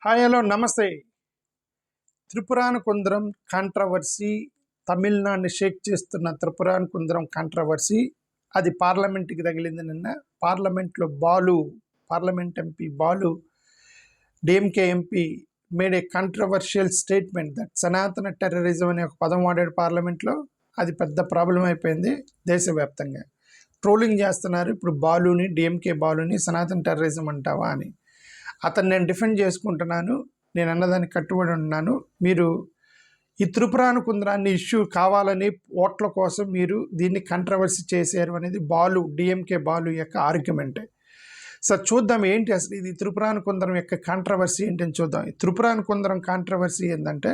Hi hello నమస్తే. త్రిపురాను కుందరం controversy, తమిళనాడుని Sheikh చేస్తున్న త్రిపురాను కుందరం controversy అది పార్లమెంట్కి తగిలింది. నిన్న పార్లమెంట్లో parliament MP Balu, DMK MP made A controversial statement that సనాతన టెర్రరిజం అనే ఒక పదం వాడాడు పార్లమెంట్లో. అది పెద్ద ప్రాబ్లం అయిపోయింది దేశవ్యాప్తంగా. ట్రోలింగ్ చేస్తున్నారు ఇప్పుడు బాలుని, డిఎంకే బాలుని సనాతన టెర్రరిజం అంటావా అని. అతను నేను డిఫెండ్ చేసుకుంటున్నాను, నేను అన్నదానికి కట్టుబడి ఉన్నాను. మీరు ఈ త్రిపురాను కుందరాన్ని ఇష్యూ కావాలని ఓట్ల కోసం మీరు దీన్ని కంట్రవర్సీ చేశారు అనేది డిఎంకే బాలు యొక్క ఆర్గ్యుమెంటే. సార్ చూద్దాం ఏంటి అసలు ఇది త్రిపురాను కుందరం యొక్క కాంట్రవర్సీ ఏంటని చూద్దాం. ఈ త్రిపురాను కుందరం కాంట్రవర్సీ ఏంటంటే,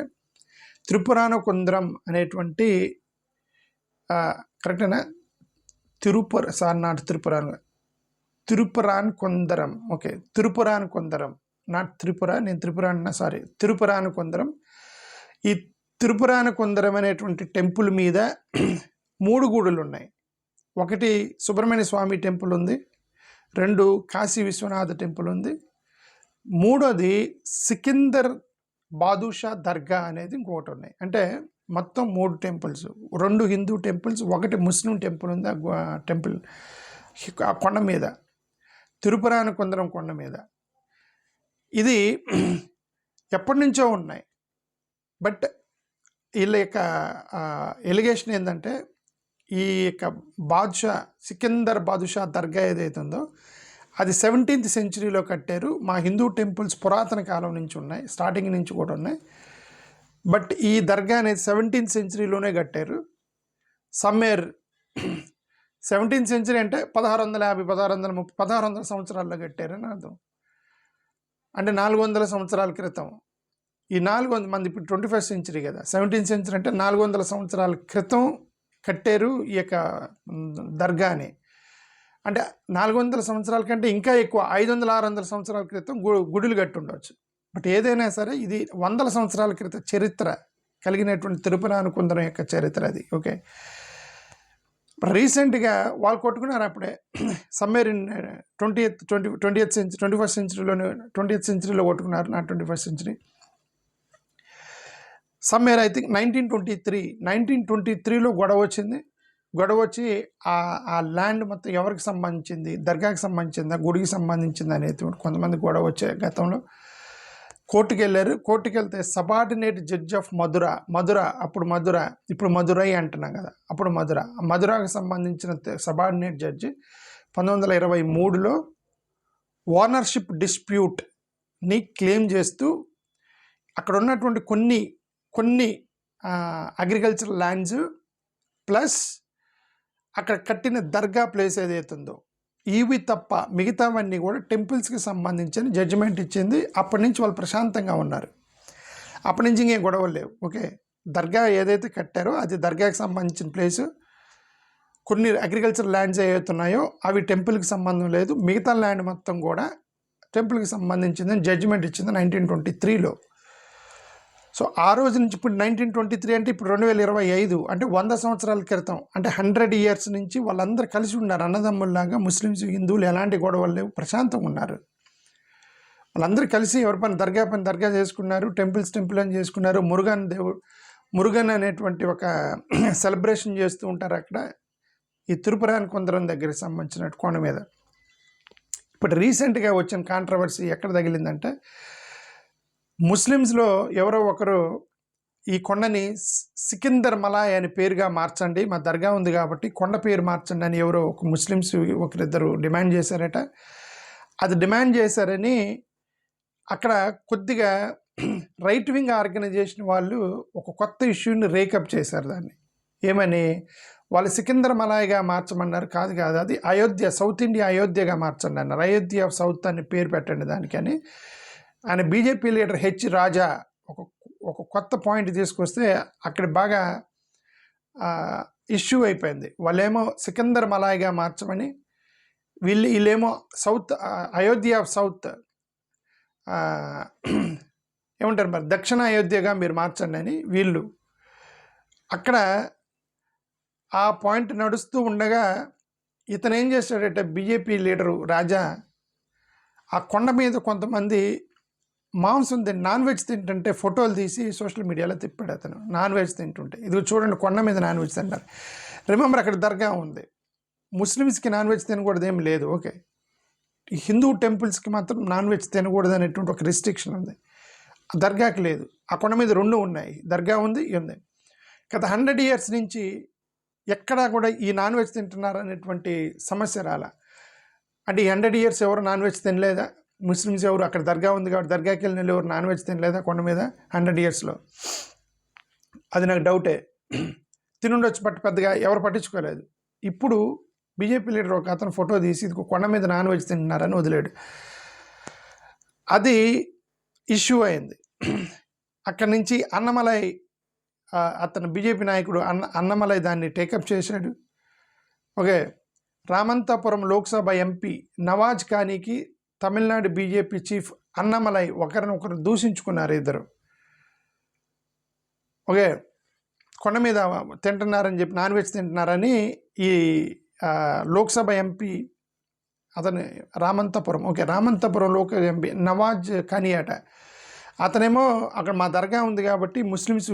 త్రిపురాను కుందరం అనేటువంటి కరెక్టేనా? తిరుపురాన్ కొందరం, ఓకే, తిరుపురాన్ కొందరం, నాట్ త్రిపుర, నేను త్రిపుర అన్నా, సారీ, తిరుపురాన్ కొందరం. ఈ తిరుపురాన్ కొందరం అనేటువంటి టెంపుల్ మీద 3 గూడులు ఉన్నాయి. ఒకటి సుబ్రహ్మణ్య స్వామి టెంపుల్ ఉంది, 2 కాశీ విశ్వనాథ టెంపుల్ ఉంది, 3వది సికిందర్ బాదుషా దర్గా అనేది ఇంకొకటి ఉన్నాయి. అంటే మొత్తం 3 టెంపుల్స్, 2 హిందూ టెంపుల్స్, 1 ముస్లిం టెంపుల్ ఉంది. ఆ టెంపుల్ ఆ కొండ మీద, తిరుపురాను కుందరం కొండ మీద. ఇది ఎప్పటి నుంచో ఉన్నాయి. బట్ వీళ్ళ యొక్క ఎలిగేషన్ ఏంటంటే, ఈ యొక్క సికిందర్ బాదుషా దర్గా ఏదైతే ఉందో అది 17th సెంచరీలో కట్టారు. మా హిందూ టెంపుల్స్ పురాతన కాలం నుంచి ఉన్నాయి, స్టార్టింగ్ నుంచి కూడా ఉన్నాయి. బట్ ఈ దర్గా అనేది 17th సెంచరీలోనే కట్టారు. సమ్వేర్ 17th సెంచరీ అంటే 1650, 1630, 1600 సంవత్సరాల్లో కట్టారని అర్థం. అంటే 400 సంవత్సరాల క్రితం. ఈ 400 మంది ఇప్పుడు 21st సెంచరీ కదా, 17th సెంచరీ అంటే 400 సంవత్సరాల క్రితం కట్టారు ఈ యొక్క దర్గాని. అంటే 400 సంవత్సరాల కంటే ఇంకా ఎక్కువ, 500, 600 సంవత్సరాల క్రితం గుడులు కట్టి ఉండవచ్చు. బట్ ఏదైనా సరే ఇది 100 సంవత్సరాల క్రితం చరిత్ర కలిగినటువంటి తిరుపురాను కుందరం యొక్క చరిత్ర అది. ఓకే, రీసెంట్గా వాళ్ళు కొట్టుకున్నారు అప్పుడే, సమ్వేర్ ఇన్ 21st సెంచరీలో కొట్టుకున్నారు, నా 21st century. Somewhere I think 1923లో గొడవ వచ్చింది. గొడవ వచ్చి ఆ ల్యాండ్ మొత్తం ఎవరికి సంబంధించింది, దర్గాకి సంబంధించిందా, గుడికి సంబంధించింది అనేది కొంతమంది గొడవ వచ్చే గతంలో కోర్టుకు వెళ్ళారు. కోర్టుకు వెళ్తే సబార్డినేట్ జడ్జ్ ఆఫ్ మధుర, ఇప్పుడు మధురై అంటున్నాం కదా, అప్పుడు మధురాకు సంబంధించిన సబార్డినేట్ జడ్జి 1923లో ఓనర్షిప్ డిస్ప్యూట్ని క్లెయిమ్ చేస్తూ అక్కడ ఉన్నటువంటి కొన్ని అగ్రికల్చరల్ ల్యాండ్స్ ప్లస్ అక్కడ కట్టిన దర్గా ప్లేస్ ఏదైతుందో ఇవి తప్ప మిగతావన్నీ కూడా టెంపుల్స్కి సంబంధించిన జడ్జిమెంట్ ఇచ్చింది. అప్పటి నుంచి వాళ్ళు ప్రశాంతంగా ఉన్నారు. అప్పటి నుంచి ఇంకేం గొడవలు లేవు. ఓకే, దర్గా ఏదైతే కట్టారో అది దర్గాకి సంబంధించిన ప్లేసు. కొన్ని అగ్రికల్చర్ ల్యాండ్స్ ఏవైతున్నాయో అవి టెంపుల్కి సంబంధం లేదు, మిగతా ల్యాండ్ మొత్తం కూడా టెంపుల్కి సంబంధించిందని జడ్జిమెంట్ ఇచ్చింది 1923లో. సో ఆ రోజు నుంచి ఇప్పుడు 1923 అంటే ఇప్పుడు 2025, అంటే 100 సంవత్సరాల క్రితం, అంటే 100 years నుంచి వాళ్ళందరూ కలిసి ఉన్నారు అన్నదమ్ముల్లాగా. ముస్లిమ్స్, హిందువులు ఎలాంటి గొడవలు లేవు, ప్రశాంతంగా ఉన్నారు. వాళ్ళందరూ కలిసి ఎవరి పని దర్గా చేసుకున్నారు, టెంపుల్ అని చేసుకున్నారు. మురుగన్ అనేటువంటి ఒక సెలబ్రేషన్ చేస్తూ ఉంటారు అక్కడ ఈ తిరుపురాన్ కొందరం దగ్గరికి సంబంధించిన కొండ మీద. ఇప్పుడు రీసెంట్గా వచ్చిన కాంట్రవర్సీ ఎక్కడ తగిలిందంటే, ముస్లిమ్స్లో ఎవరో ఒకరు ఈ కొండని సికిందర్ మలాయ్ అని పేరుగా మార్చండి, మా దర్గా ఉంది కాబట్టి కొండ పేరు మార్చండి అని ఎవరో ఒక ముస్లిమ్స్ ఒకరిద్దరు డిమాండ్ చేశారట. అది డిమాండ్ చేశారని అక్కడ కొద్దిగా రైట్ వింగ్ ఆర్గనైజేషన్ వాళ్ళు ఒక కొత్త ఇష్యూని రేకప్ చేశారు. దాన్ని ఏమని, వాళ్ళు సికిందర్ మలాయ్గా మార్చమన్నారు. కాదు, అది అయోధ్య, సౌత్ ఇండియా అయోధ్యగా మార్చండి అన్నారు. అయోధ్య ఆఫ్ సౌత్ అని పేరు పెట్టండి దానికని. ఆయన బీజేపీ లీడర్ హెచ్ రాజా ఒక కొత్త పాయింట్ తీసుకొస్తే అక్కడ బాగా ఇష్యూ అయిపోయింది. వాళ్ళేమో సికిందర్ మలాయ్గా మార్చమని, వీళ్ళేమో సౌత్ అయోధ్య ఆఫ్ సౌత్ ఏమంటారు మరి, దక్షిణ అయోధ్యగా మీరు మార్చండి అని వీళ్ళు. అక్కడ ఆ పాయింట్ నడుస్తూ ఉండగా ఇతను ఏం చేశాడంటే, బీజేపీ లీడరు రాజా ఆ కొండ మీద కొంతమంది మాంసం నాన్ వెజ్ తింటుంటే ఫోటోలు తీసి సోషల్ మీడియాలో తిప్పాడు అతను. నాన్ వెజ్ తింటుంటే ఇది చూడండి, కొండ మీద నాన్ వెజ్ తింటారు. రిమెంబర్ అక్కడ దర్గా ఉంది. ముస్లిమ్స్కి నాన్ వెజ్ తినకూడదు ఏమి లేదు, ఓకే. హిందూ టెంపుల్స్కి మాత్రం నాన్ వెజ్ తినకూడదు అనేటువంటి ఒక రిస్ట్రిక్షన్ ఉంది. దర్గాకి లేదు. ఆ కొండ మీద 2 ఉన్నాయి, దర్గా ఉంది, ఉంది. గత 100 years నుంచి ఎక్కడా కూడా ఈ నాన్ వెజ్ తింటున్నారు అనేటువంటి సమస్య రాలా. అంటే ఈ 100 years ఎవరు నాన్ వెజ్ తినలేదా? ముస్లిమ్స్ ఎవరు అక్కడ దర్గా ఉంది కాబట్టి దర్గాకి వెళ్ళిన ఎవరు నాన్ వెజ్ తినలేదా కొండ మీద 100 yearsలో? అది నాకు డౌటే. తినుండొచ్చు, పెద్దగా ఎవరు పట్టించుకోలేదు. ఇప్పుడు బీజేపీ లీడర్ ఒక అతను ఫోటో తీసి కొండ మీద నాన్ వెజ్ తింటున్నారని వదిలేడు. అది ఇష్యూ అయింది. అక్కడి నుంచి అన్నమలై అతను బీజేపీ నాయకుడు అన్నమలై దాన్ని టేకప్ చేశాడు. ఓకే. రామంతపురం లోక్సభ ఎంపీ నవాజ్ ఖానీకి తమిళనాడు బీజేపీ చీఫ్ అన్నమలై ఒకరినొకరు దూషించుకున్నారు ఇద్దరు. ఓకే. కొండ మీద తింటున్నారని చెప్పి, నాన్ వెజ్ తింటున్నారని ఈ లోక్సభ ఎంపీ అతను రామంతపురం, ఓకే, రామంతపురం లోక ఎంపీ నవాజ్ ఖానీ అట. అతనేమో అక్కడ మా దర్గా ఉంది కాబట్టి ముస్లిమ్స్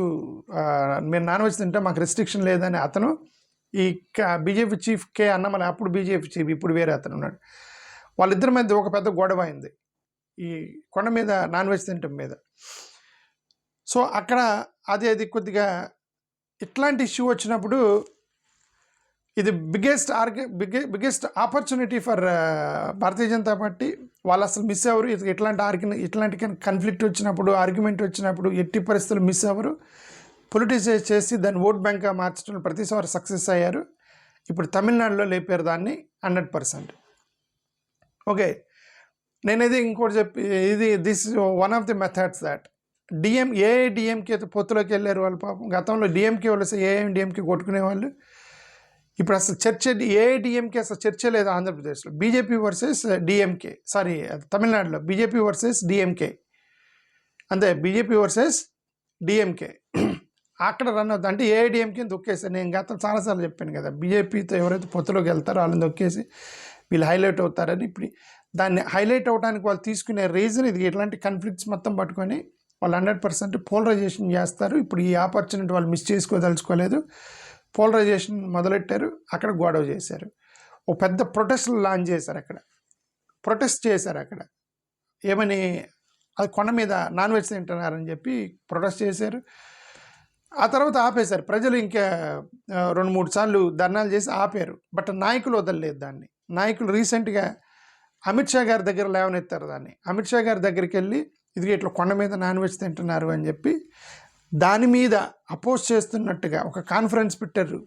మీరు నాన్ వెజ్ తింటే మాకు రెస్ట్రిక్షన్ లేదని అతను ఈ బీజేపీ చీఫ్ కే అన్నమలై, అప్పుడు బీజేపీ చీఫ్, ఇప్పుడు వేరే అతను ఉన్నాడు. వాళ్ళిద్దరి మధ్య ఒక పెద్ద గొడవ అయింది ఈ కొండ మీద నాన్ వెజ్ తినటం మీద. సో అక్కడ అది కొద్దిగా ఇట్లాంటి ఇష్యూ వచ్చినప్పుడు ఇది biggest opportunity for Bharatiya Janata party. వాళ్ళు అసలు మిస్ అవ్వరు. ఇట్లాంటి కన్ఫ్లిక్ట్ వచ్చినప్పుడు, ఆర్గ్యుమెంట్ వచ్చినప్పుడు ఎట్టి పరిస్థితులు మిస్ అవ్వరు. పొలిటిసైజ్ చేసి దాన్ని ఓట్ బ్యాంక్గా మార్చడంలో ప్రతిసారి సక్సెస్ అయ్యారు. ఇప్పుడు తమిళనాడులో లేపారు దాన్ని 100%. ఓకే. నేనైతే ఇంకోటి this one of the methods that AIADMK పొత్తులోకి వెళ్ళారు వాళ్ళు. పాపం గతంలో డిఎంకే వాళ్ళు ఏఐడిఎంకే కొట్టుకునేవాళ్ళు. ఇప్పుడు అసలు చర్చ ఏఐడిఎంకే అసలు చర్చ లేదు ఆంధ్రప్రదేశ్లో. బీజేపీ వర్సెస్ డిఎంకే, సారీ తమిళనాడులో బీజేపీ వర్సెస్ డిఎంకే, అంతే, బీజేపీ వర్సెస్ డిఎంకే అక్కడ రన్ అవుతుంది. అంటే ఏఐడిఎంకే దొక్కేసారు. నేను గతం చాలాసార్లు చెప్పాను కదా, బీజేపీతో ఎవరైతే పొత్తులోకి వెళ్తారో వాళ్ళని దొక్కేసి వీళ్ళు హైలైట్ అవుతారని. ఇప్పుడు దాన్ని హైలైట్ అవడానికి వాళ్ళు తీసుకునే రీజన్ ఇది. ఇట్లాంటి కాన్ఫ్లిక్ట్స్ మొత్తం పట్టుకొని వాళ్ళు 100% పోలరైజేషన్ చేస్తారు. ఇప్పుడు ఈ ఆపర్చునిటీ వాళ్ళు మిస్ చేసుకోదలుచుకోలేదు. పోలరైజేషన్ మొదలెట్టారు, అక్కడ గొడవ చేశారు. ఓ పెద్ద ప్రొటెస్ట్లు లాంచ్ చేశారు, అక్కడ ప్రొటెస్ట్ చేశారు. అక్కడ ఏమని, అది కొండ మీద నాన్ వెజ్ తింటున్నారని చెప్పి ప్రొటెస్ట్ చేశారు. ఆ తర్వాత ఆపేశారు. ప్రజలు ఇంకా 2-3 సార్లు ధర్నాలు చేసి ఆపారు. బట్ నాయకులు వదలలేదు దాన్ని. నాయకులు రీసెంట్గా అమిత్ షా గారి దగ్గర లేవనెత్తారు దాన్ని. అమిత్ షా గారి దగ్గరికి వెళ్ళి ఇది ఇట్లా కొండ మీద నాన్ వెజ్ తింటున్నారు అని చెప్పి దాని మీద అపోజ్ చేస్తున్నట్టుగా ఒక కాన్ఫరెన్స్ పెట్టారు.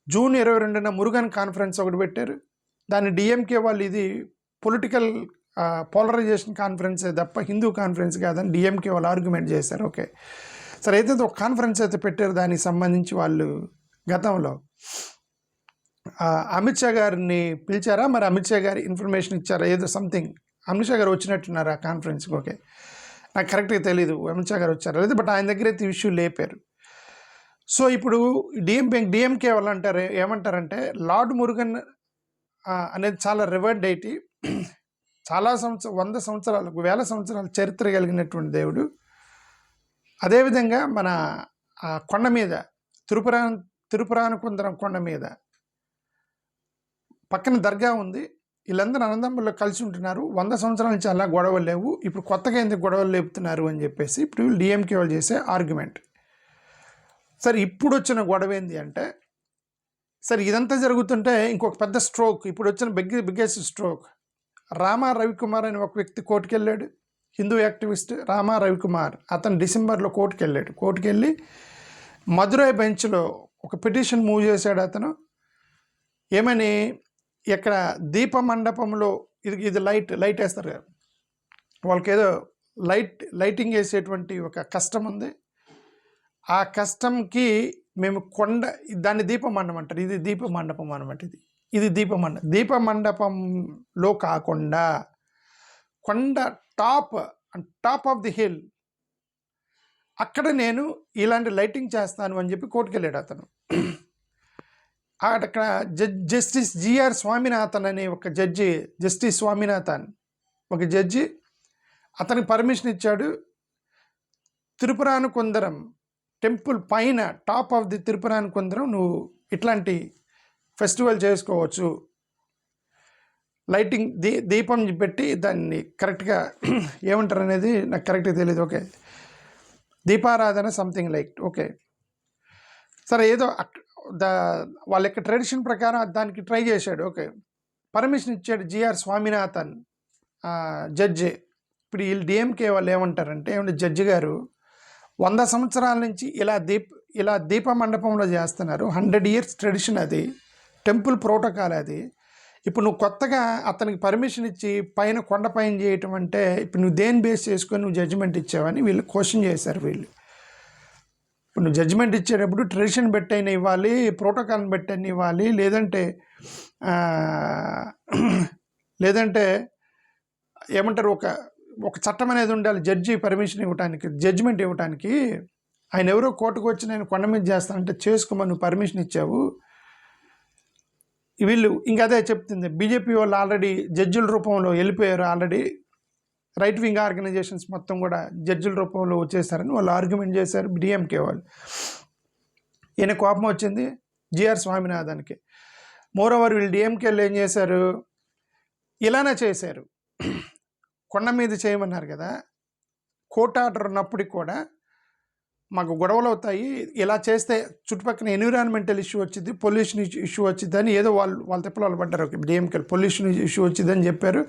జూన్ 22న మురుగన్ కాన్ఫరెన్స్ ఒకటి పెట్టారు. దాన్ని డిఎంకే వాళ్ళు ఇది పొలిటికల్ పోలరైజేషన్ కాన్ఫరెన్సే తప్ప హిందూ కాన్ఫరెన్స్ కాదని డిఎంకే వాళ్ళు ఆర్గ్యుమెంట్ చేశారు. ఓకే, సరే, అయితే ఒక కాన్ఫరెన్స్ అయితే పెట్టారు. దానికి సంబంధించి వాళ్ళు గతంలో అమిత్ షా గారిని పిలిచారా, మరి అమిత్ షా గారి ఇన్ఫర్మేషన్ ఇచ్చారా, ఏదో సంథింగ్ అమిత్ షా గారు వచ్చినట్టున్నారు ఆ కాన్ఫరెన్స్కి. ఓకే, నాకు కరెక్ట్గా తెలీదు అమిత్ షా గారు వచ్చారా లేదు, బట్ ఆయన దగ్గర అయితే ఇష్యూ లేపారు. సో ఇప్పుడు డిఎంకే వాళ్ళు అంటారు, ఏమంటారంటే లార్డ్ మురుగన్ అనేది చాలా రివర్డ్ డైటీ, చాలా 100 సంవత్సరాలు 1000 సంవత్సరాల చరిత్ర కలిగినటువంటి దేవుడు. అదేవిధంగా మన కొండ మీద తిరుపురానుకుందరం కొండ మీద పక్కన దర్గా ఉంది. వీళ్ళందరూ అన్నదమ్ముల్లో కలిసి ఉంటున్నారు. 100 సంవత్సరాల నుంచి అలా గొడవలు లేవు, ఇప్పుడు కొత్తగా ఎందుకు గొడవలు లేపుతున్నారు అని చెప్పేసి ఇప్పుడు వీళ్ళు డిఎంకే వాళ్ళు చేసే ఆర్గ్యుమెంట్. సరే, ఇప్పుడు వచ్చిన గొడవ ఏంది అంటే, సరే ఇదంతా జరుగుతుంటే ఇంకొక పెద్ద స్ట్రోక్, ఇప్పుడు వచ్చిన బిగ్గెస్ట్ స్ట్రోక్. రామా రవికుమార్ అనే ఒక వ్యక్తి కోర్టుకు వెళ్ళాడు, హిందూ యాక్టివిస్ట్ రామా రవికుమార్. అతను డిసెంబర్లో కోర్టుకు వెళ్ళాడు. కోర్టుకు వెళ్ళి మదురై బెంచ్లో ఒక పిటిషన్ మూవ్ చేశాడు అతను. ఏమని, ఇక్కడ దీప మండపంలో ఇది లైట్ వేస్తారు కదా, వాళ్ళకి ఏదో లైటింగ్ వేసేటువంటి ఒక కష్టం ఉంది. ఆ కష్టంకి మేము దాన్ని దీపమండపం అంటారు. ఇది దీపమండపం అనమాట. ఇది దీపమండపంలో కాకుండా కొండ టాప్ ఆఫ్ ది హిల్ అక్కడ నేను ఇలాంటి లైటింగ్ చేస్తాను అని చెప్పి కోర్టుకు వెళ్ళాడు అతను. అక్కడ జస్టిస్ జిఆర్ స్వామినాథన్ అనే ఒక జడ్జి, జస్టిస్ స్వామినాథన్ ఒక జడ్జి, అతనికి పర్మిషన్ ఇచ్చాడు. తిరుపురానుకొందరం టెంపుల్ పైన టాప్ ఆఫ్ ది తిరుపురానుకొందరం నువ్వు ఇట్లాంటి ఫెస్టివల్ చేసుకోవచ్చు, లైటింగ్ దీపం పెట్టి దాన్ని కరెక్ట్గా ఏమంటారు అనేది నాకు కరెక్ట్గా తెలియదు. ఓకే, దీపారాధన సంథింగ్ లైక్. ఓకే సరే, ఏదో వాళ్ళ యొక్క ట్రెడిషన్ ప్రకారం దానికి ట్రై చేశాడు. ఓకే, పర్మిషన్ ఇచ్చాడు జిఆర్ స్వామినాథన్ జడ్జి. ఇప్పుడు వీళ్ళు డిఎంకే వాళ్ళు ఏమంటారంటే, ఏమంటే జడ్జి గారు 100 సంవత్సరాల నుంచి ఇలా దీప మండపంలో చేస్తున్నారు, 100 years ట్రెడిషన్, అది టెంపుల్ ప్రోటోకాల్. అది ఇప్పుడు నువ్వు కొత్తగా అతనికి పర్మిషన్ ఇచ్చి పైన కొండపైన చేయటం అంటే ఇప్పుడు నువ్వు దేని బేస్ చేసుకొని నువ్వు జడ్జిమెంట్ ఇచ్చావని వీళ్ళు క్వశ్చన్ చేశారు. వీళ్ళు ఇప్పుడు నువ్వు జడ్జిమెంట్ ఇచ్చేటప్పుడు ట్రెడిషన్ బెట్టైన ఇవ్వాలి, ప్రోటోకాల్ని బెట్టైన ఇవ్వాలి, లేదంటే ఏమంటారు, ఒక చట్టం అనేది ఉండాలి జడ్జి పర్మిషన్ ఇవ్వడానికి, జడ్జిమెంట్ ఇవ్వడానికి. ఆయన ఎవరో కోర్టుకు వచ్చి నేను కొండ మీద చేస్తానంటే చేసుకోమని నువ్వు పర్మిషన్ ఇచ్చావు. వీళ్ళు ఇంకా అదే చెప్తుంది, బీజేపీ వాళ్ళు ఆల్రెడీ జడ్జిల రూపంలో వెళ్ళిపోయారు, ఆల్రెడీ రైట్ వింగ్ ఆర్గనైజేషన్స్ మొత్తం కూడా జడ్జిల రూపంలో వచ్చేసారని వాళ్ళు ఆర్గ్యుమెంట్ చేశారు డిఎంకే వాళ్ళు. ఈయన కోపం వచ్చింది జిఆర్ స్వామినాథన్కి. మోరోవర్ వీళ్ళు డిఎంకేలు ఏం చేశారు, ఇలానే చేశారు. కొండ మీద చేయమన్నారు కదా, కోర్టు ఆర్డర్ ఉన్నప్పటికి కూడా మాకు గొడవలు అవుతాయి, ఇలా చేస్తే చుట్టుపక్కల ఎన్విరాన్మెంటల్ ఇష్యూ వచ్చింది, పొల్యూషన్ ఇష్యూ వచ్చిందని ఏదో వాళ్ళ తెప్పలు వాళ్ళు పడ్డారు. డిఎంకే పొల్యూషన్ ఇష్యూ వచ్చిందని చెప్పారు.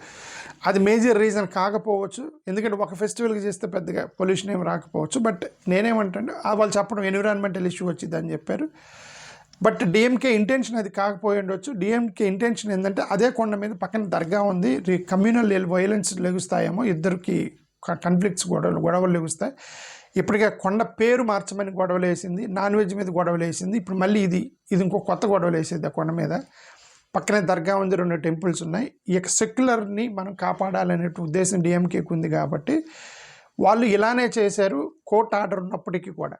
అది మేజర్ రీజన్ కాకపోవచ్చు, ఎందుకంటే ఒక ఫెస్టివల్కి చేస్తే పెద్దగా పొల్యూషన్ ఏమి రాకపోవచ్చు. బట్ నేనేమంటే వాళ్ళు చెప్పడం ఎన్విరాన్మెంటల్ ఇష్యూ వచ్చిందని చెప్పారు. బట్ డిఎంకే ఇంటెన్షన్ అది కాకపోయి ఉండొచ్చు. డిఎంకే ఇంటెన్షన్ ఏంటంటే అదే కొండ మీద పక్కన దర్గా ఉంది, కమ్యూనల్ వైలెన్స్ లెగుస్తాయేమో, ఇద్దరికి కాన్ఫ్లిక్ట్స్ గొడవలు లెగుస్తాయి. ఇప్పటికే కొండ పేరు మార్చమని గొడవలు వేసింది, నాన్ వెజ్ మీద గొడవలు వేసింది. ఇప్పుడు మళ్ళీ ఇది ఇంకో కొత్త గొడవలు వేసేది. ఆ కొండ మీద పక్కనే దర్గా ఉంది, 2 టెంపుల్స్ ఉన్నాయి. ఈ యొక్క సెక్యులర్ని మనం కాపాడాలనే ఉద్దేశం డిఎంకేకి ఉంది కాబట్టి వాళ్ళు ఇలానే చేశారు. కోర్టు ఆర్డర్ ఉన్నప్పటికీ కూడా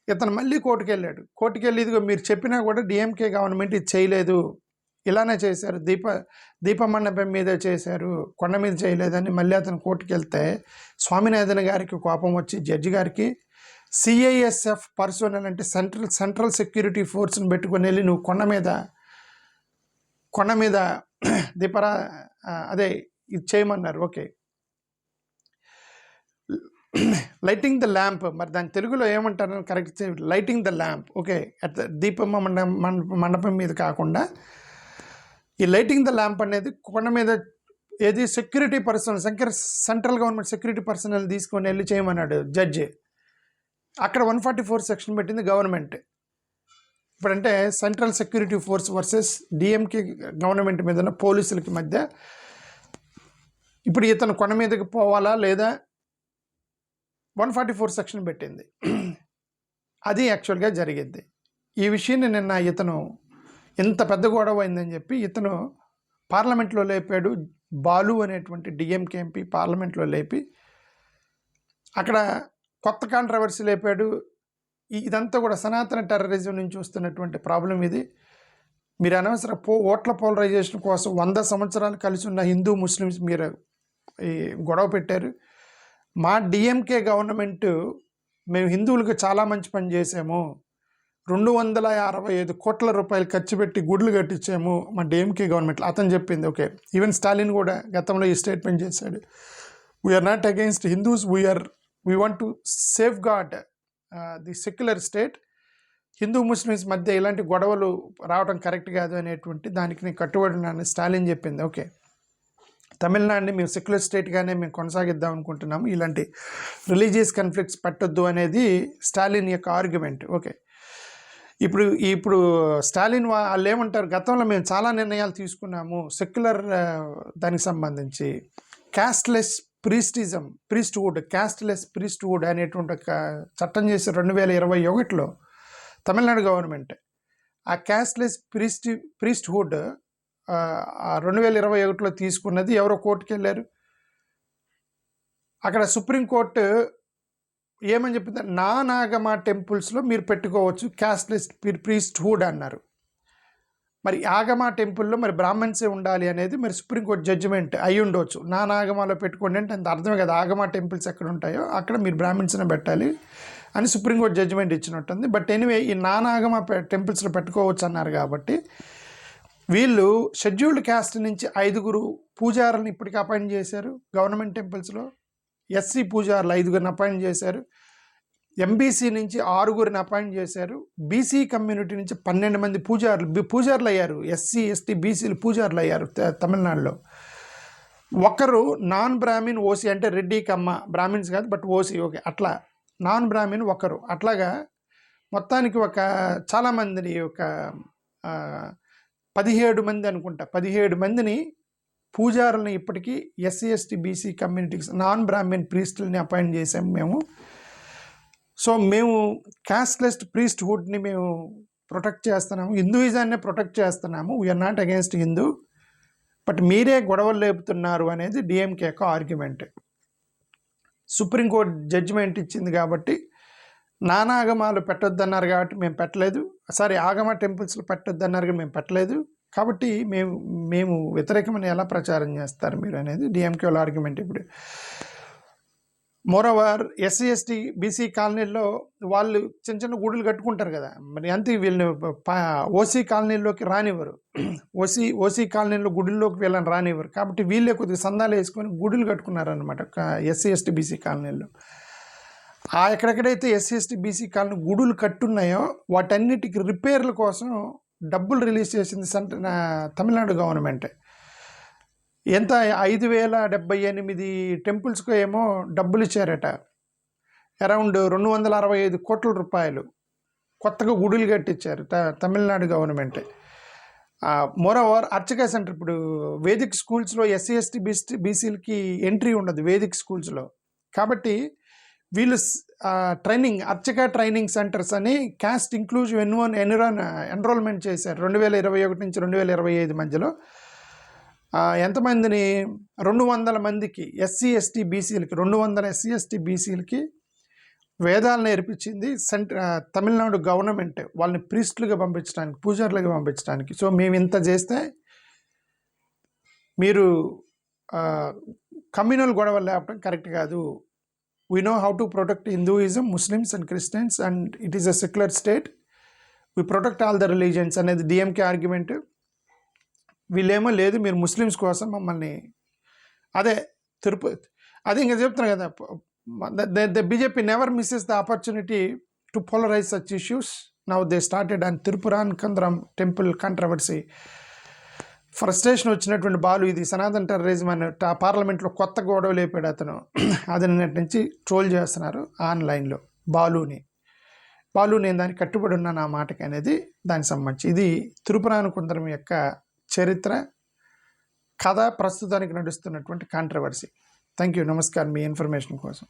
ఇతను మళ్ళీ కోర్టుకు వెళ్ళాడు. కోర్టుకు వెళ్ళి ఇదిగో మీరు చెప్పినా కూడా డిఎంకే గవర్నమెంట్ ఇది చేయలేదు, ఇలానే చేశారు, దీపమండపం మీద చేశారు, కొండ మీద చేయలేదని మళ్ళీ అతను కోర్టుకు వెళ్తే స్వామినాథన్ గారికి కోపం వచ్చి జడ్జి గారికి సిఐఎస్ఎఫ్ పర్సనల్ అంటే సెంట్రల్ సెక్యూరిటీ ఫోర్స్ని పెట్టుకొని వెళ్ళి నువ్వు కొండ మీద అదే ఇది చేయమన్నారు. ఓకే, లైటింగ్ ద ల్యాంప్, మరి దాని తెలుగులో ఏమంటారు correct, lighting the lamp. Okay, at దీపం మండపం మీద కాకుండా ఈ లైటింగ్ ద ల్యాంప్ అనేది కొండ మీద ఏది security personal central government security personal తీసుకొని వెళ్ళి చేయమన్నాడు జడ్జి. అక్కడ 144 సెక్షన్ పెట్టింది గవర్నమెంట్. ఇప్పుడంటే central security force versus DMK government మీద ఉన్న పోలీసులకి మధ్య ఇప్పుడు ఇతను కొండ మీదకి పోవాలా లేదా 144 సెక్షన్ పెట్టింది. అది యాక్చువల్గా జరిగింది. ఈ విషయాన్ని నిన్న ఇతను ఎంత పెద్ద గొడవ అయిందని చెప్పి ఇతను పార్లమెంట్లో లేపాడు. బాలు అనేటువంటి డిఎంకే ఎంపీ పార్లమెంట్లో లేపి అక్కడ కొత్త కాంట్రవర్సీ లేపాడు. ఇదంతా కూడా సనాతన టెర్రరిజం నుంచి వస్తున్నటువంటి ప్రాబ్లం ఇది. మీరు అనవసర ఓట్ల పోలరైజేషన్ కోసం 100 సంవత్సరాలు కలిసి ఉన్న హిందూ ముస్లిమ్స్ మీరు ఈ గొడవ పెట్టారు. మా డిఎంకే గవర్నమెంట్ మేము హిందువులకు చాలా మంచి పని చేసాము, 265 కోట్ల రూపాయలు ఖర్చు పెట్టి గుడులు కట్టించాము మా డిఎంకే గవర్నమెంట్లో అతను చెప్పింది. ఓకే, ఈవెన్ స్టాలిన్ కూడా గతంలో ఈ స్టేట్మెంట్ చేశాడు, we are not against Hindus, we want to safeguard the secular state. Hindu Muslims మధ్య ఇలాంటి గొడవలు రావడం కరెక్ట్ కాదు అనేటువంటి దానికి నేను కట్టుబడి ఉన్నాను స్టాలిన్ చెప్పింది. ఓకే, తమిళనాడుని మేము సెక్యులర్ స్టేట్గానే మేము కొనసాగిద్దాం అనుకుంటున్నాము, ఇలాంటి రిలీజియస్ కాన్ఫ్లిక్ట్స్ పెట్టొద్దు అనేది స్టాలిన్ యొక్క ఆర్గ్యుమెంట్. ఓకే, ఇప్పుడు స్టాలిన్ వాళ్ళు ఏమంటారు, గతంలో మేము చాలా నిర్ణయాలు తీసుకున్నాము సెక్యులర్ దానికి సంబంధించి, క్యాస్ట్లెస్ క్యాస్ట్లెస్ ప్రీస్ట్హుడ్ అనేటువంటి ఒక చట్టం చేసి 2021లో తమిళనాడు గవర్నమెంట్ ఆ క్యాస్ట్లెస్ ప్రీస్ట్హుడ్ 2021లో తీసుకున్నది. ఎవరో కోర్టుకు వెళ్ళారు, అక్కడ సుప్రీంకోర్టు ఏమని చెప్పింది, నాగమ టెంపుల్స్లో మీరు పెట్టుకోవచ్చు క్యాస్ట్లెస్ ప్రీస్ట్హుడ్ అన్నారు. మరి ఆగమ టెంపుల్లో మరి బ్రాహ్మణ్సే ఉండాలి అనేది మరి సుప్రీంకోర్టు జడ్జిమెంట్ అయి ఉండవచ్చు. నాన్ ఆగమాలో పెట్టుకోండి అంటే అంత అర్థమే కదా, ఆగమ టెంపుల్స్ ఎక్కడ ఉంటాయో అక్కడ మీరు బ్రాహ్మణ్స్నే పెట్టాలి అని సుప్రీంకోర్టు జడ్జిమెంట్ ఇచ్చినట్టుంది. బట్ ఎనీవే ఈ నాన్ ఆగమ టెంపుల్స్లో పెట్టుకోవచ్చు అన్నారు కాబట్టి వీళ్ళు షెడ్యూల్డ్ క్యాస్ట్ నుంచి 5 పూజారులను ఇప్పటికీ అపాయింట్ చేశారు. గవర్నమెంట్ టెంపుల్స్లో ఎస్సీ పూజారులు 5 అపాయింట్ చేశారు. ఎంబీసీ నుంచి 6 అపాయింట్ చేశారు. బీసీ కమ్యూనిటీ నుంచి 12 మంది పూజారులు అయ్యారు. ఎస్సీ ఎస్టీ బీసీలు పూజారులు అయ్యారు తమిళనాడులో. ఒకరు నాన్ బ్రాహ్మిన్ ఓసీ, అంటే రెడ్డి కమ్మ, బ్రాహ్మిన్స్ కాదు బట్ ఓసీ, ఓకే, అట్లా నాన్ బ్రాహ్మిన్ ఒకరు. అట్లాగా మొత్తానికి చాలామందిని 17 మంది అనుకుంటా, 17 మందిని పూజారులను ఇప్పటికీ SC ST BC communities non Brahmin ప్రీస్టులని appoint చేసాము మేము. సో మేము క్యాస్ట్లెస్ ప్రీస్ట్హుడ్ని మేము ప్రొటెక్ట్ చేస్తున్నాము, హిందూయిజాన్ని ప్రొటెక్ట్ చేస్తున్నాము. We are not against Hindu, but మీరే గొడవలు లేపుతున్నారు అనేది డిఎంకే యొక్క ఆర్గ్యుమెంట్. సుప్రీంకోర్టు జడ్జిమెంట్ ఇచ్చింది కాబట్టి నానాగమాలు పెట్టొద్దన్నారు కాబట్టి మేము పెట్టలేదు, ఆగమ టెంపుల్స్లో పెట్టొద్దన్నారు కానీ మేము పెట్టలేదు. కాబట్టి మేము వ్యతిరేకమని ఎలా ప్రచారం చేస్తారు మీరు అనేది డిఎంకే వాళ్ళ ఆర్గ్యుమెంట్. ఇప్పుడు మోరోవర్ ఎస్సీ ఎస్టీ బీసీ కాలనీల్లో వాళ్ళు చిన్న చిన్న గుడులు కట్టుకుంటారు కదా, మరి అంతే వీళ్ళని ఓసీ కాలనీలోకి రానివ్వరు. ఓసీ కాలనీలో గుడుల్లోకి వీళ్ళని రానివ్వరు. కాబట్టి వీళ్ళే కొద్దిగా సందాలు వేసుకొని గుడులు కట్టుకున్నారనమాట ఎస్సీ ఎస్టీ బీసీ కాలనీల్లో. ఎక్కడెక్కడైతే ఎస్సీ ఎస్టీ బీసీ కాలనీ గుడులు కట్టున్నాయో వాటన్నిటికి రిపేర్ల కోసం డబ్బులు రిలీజ్ చేసింది తమిళనాడు గవర్నమెంటే. ఎంత 5,078 టెంపుల్స్కు ఏమో డబ్బులు ఇచ్చారట, అరౌండ్ 265 కోట్ల రూపాయలు కొత్తగా గుడులు కట్టించారు తమిళనాడు గవర్నమెంటే. మోరోవర్ అర్చక సెంటర్, ఇప్పుడు వేదిక్ స్కూల్స్లో ఎస్సీ ఎస్టీ బీసీలకి ఎంట్రీ ఉండదు వేదిక్ స్కూల్స్లో. కాబట్టి వీళ్ళు అర్చక ట్రైనింగ్ సెంటర్స్ అని క్యాస్ట్ ఇంక్లూజివ్ ఎన్రోల్మెంట్ చేశారు 2021 నుంచి 2025 మధ్యలో. ఎంతమందిని 200 మందికి ఎస్సీ ఎస్టీ బీసీలకి 200 ఎస్సీ ఎస్టీ బీసీలకి వేదాలు నేర్పించింది తమిళనాడు గవర్నమెంట్, వాళ్ళని ప్రీస్టులుగా పంపించడానికి, పూజారులుగా పంపించడానికి. సో మేము ఇంత చేస్తే మీరు కమ్యూనల్ గొడవలు లేపడం కరెక్ట్ కాదు. We know how to protect Hinduism, Muslims and Christians, and it is a secular state. We protect all the religions అనేది డిఎంకే ఆర్గ్యుమెంట్. వీళ్ళేమో లేదు మీరు ముస్లిమ్స్ కోసం మమ్మల్ని అదే ఇంకా చెప్తున్నారు కదా, the BJP never misses the opportunity to polarise such issues. Now they started and Thiruparankundram temple controversy. Frustration వచ్చినటువంటి బాలు ఇది సనాతన టెర్రరిజం అని పార్లమెంట్లో కొత్త గొడవ లేపాడు అతను. అది నిన్నటి నుంచి ట్రోల్ చేస్తున్నారు ఆన్లైన్లో బాలుని నేను దానికి కట్టుబడి ఉన్నాను ఆ మాటకి అనేది దానికి సంబంధించి. ఇది తిరుపురాన్కంద్రం యొక్క చరిత్ర కథ, ప్రస్తుతానికి నడుస్తున్నటువంటి కాంట్రవర్సీ. థ్యాంక్ యూ, నమస్కారం మీ ఇన్ఫర్మేషన్ కోసం.